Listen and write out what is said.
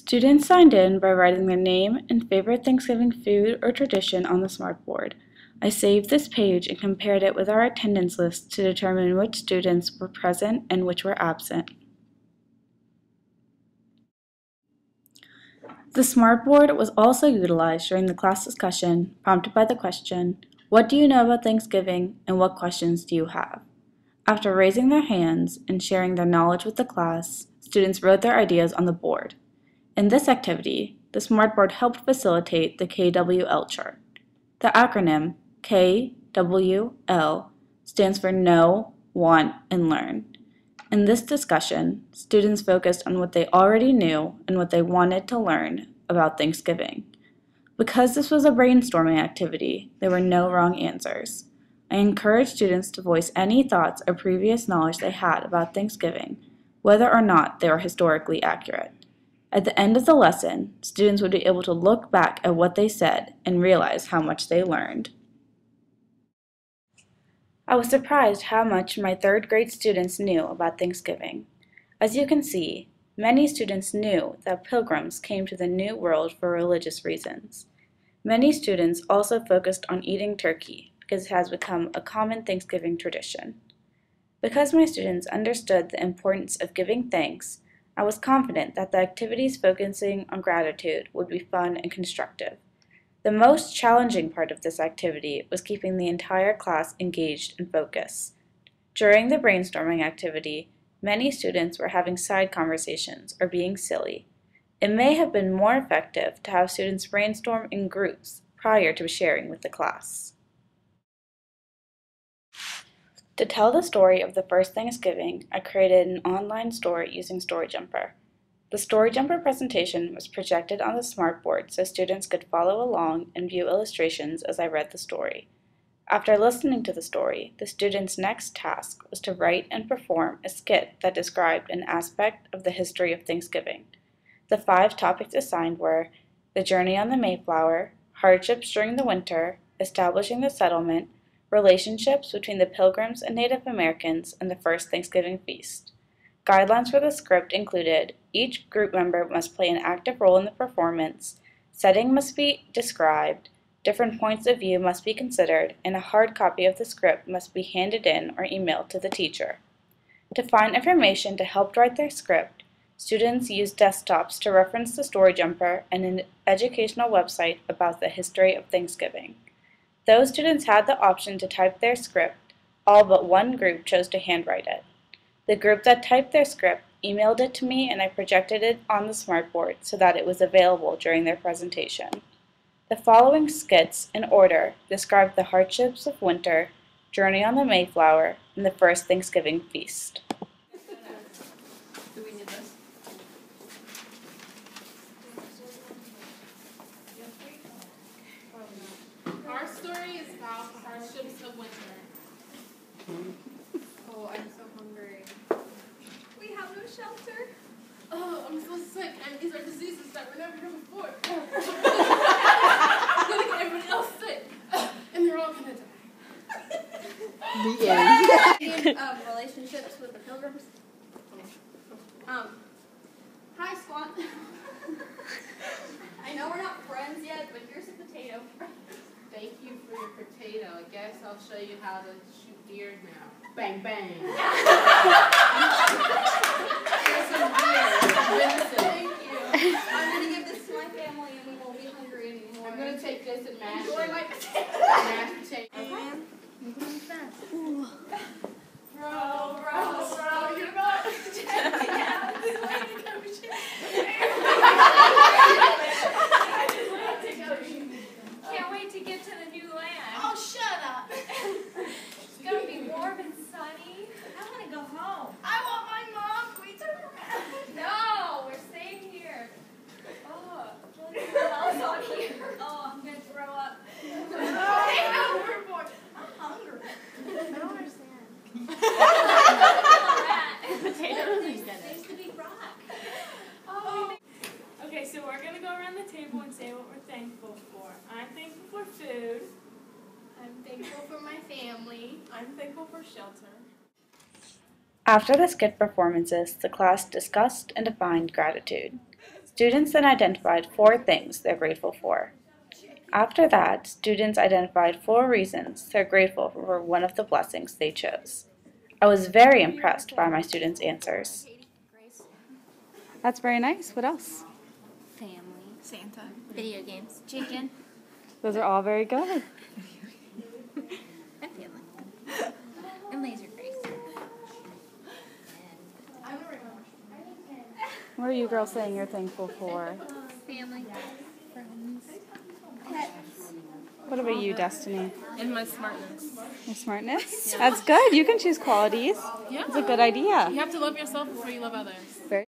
Students signed in by writing their name and favorite Thanksgiving food or tradition on the smartboard. I saved this page and compared it with our attendance list to determine which students were present and which were absent. The smartboard was also utilized during the class discussion, prompted by the question, "What do you know about Thanksgiving and what questions do you have?" After raising their hands and sharing their knowledge with the class, students wrote their ideas on the board. In this activity, the smartboard helped facilitate the KWL chart. The acronym KWL stands for Know, Want, and Learn. In this discussion, students focused on what they already knew and what they wanted to learn about Thanksgiving. Because this was a brainstorming activity, there were no wrong answers. I encourage students to voice any thoughts or previous knowledge they had about Thanksgiving, whether or not they were historically accurate. At the end of the lesson, students would be able to look back at what they said and realize how much they learned. I was surprised how much my third grade students knew about Thanksgiving. As you can see, many students knew that pilgrims came to the New World for religious reasons. Many students also focused on eating turkey because it has become a common Thanksgiving tradition. Because my students understood the importance of giving thanks, I was confident that the activities focusing on gratitude would be fun and constructive. The most challenging part of this activity was keeping the entire class engaged and focused. During the brainstorming activity, many students were having side conversations or being silly. It may have been more effective to have students brainstorm in groups prior to sharing with the class. To tell the story of the first Thanksgiving, I created an online story using StoryJumper. The StoryJumper presentation was projected on the smartboard so students could follow along and view illustrations as I read the story. After listening to the story, the students' next task was to write and perform a skit that described an aspect of the history of Thanksgiving. The 5 topics assigned were the journey on the Mayflower, hardships during the winter, establishing the settlement, relationships between the Pilgrims and Native Americans, and the first Thanksgiving feast. Guidelines for the script included each group member must play an active role in the performance, setting must be described, different points of view must be considered, and a hard copy of the script must be handed in or emailed to the teacher. To find information to help write their script, students used desktops to reference the StoryJumper and an educational website about the history of Thanksgiving. Those students had the option to type their script. All but one group chose to handwrite it. The group that typed their script emailed it to me and I projected it on the smartboard so that it was available during their presentation. The following skits, in order, described the hardships of winter, journey on the Mayflower, and the first Thanksgiving feast. Do we need this? Our story is about the hardships of winter. Oh, I'm so hungry. We have no shelter. Oh, I'm so sick, and these are diseases that were never here before. I'm gonna get everybody else sick, and they're all gonna die. The end. Relationships with the Pilgrims. Hi, Squat. I know we're not friends yet, but here's a potato. Thank you for your potato. I guess I'll show you how to shoot deer now. Bang, bang. Here's some deer. Thank you. I'm going to give this to my family and we won't be hungry anymore. I'm going to take this and mash Enjoy it. my potato. Mashed potato. Bro, you're not checking out this lady coach. Can't wait to get to the new land. Oh, shut up. It's going to be warm and sunny. I want to go home. I want my mom. Can we turn around? No, we're staying here. Oh, else on here. Oh, I'm going to throw up. I'm hungry. I don't understand. They used to be rock. Oh. Okay, so we're going to go around the table and say what we're thankful for. I'm thankful for food. I'm thankful for my family. I'm thankful for shelter. After the skit performances, the class discussed and defined gratitude. Students then identified 4 things they're grateful for. After that, students identified 4 reasons they're grateful for one of the blessings they chose. I was very impressed by my students' answers. That's very nice. What else? Family. Santa. Video games. Chicken. Those are all very good. And family. And laser grace. What are you girls saying you're thankful for? Family. Friends. Pets. What about you, Destiny? And my smartness. Your smartness? That's good. You can choose qualities. Yeah. That's a good idea. You have to love yourself before you love others. Very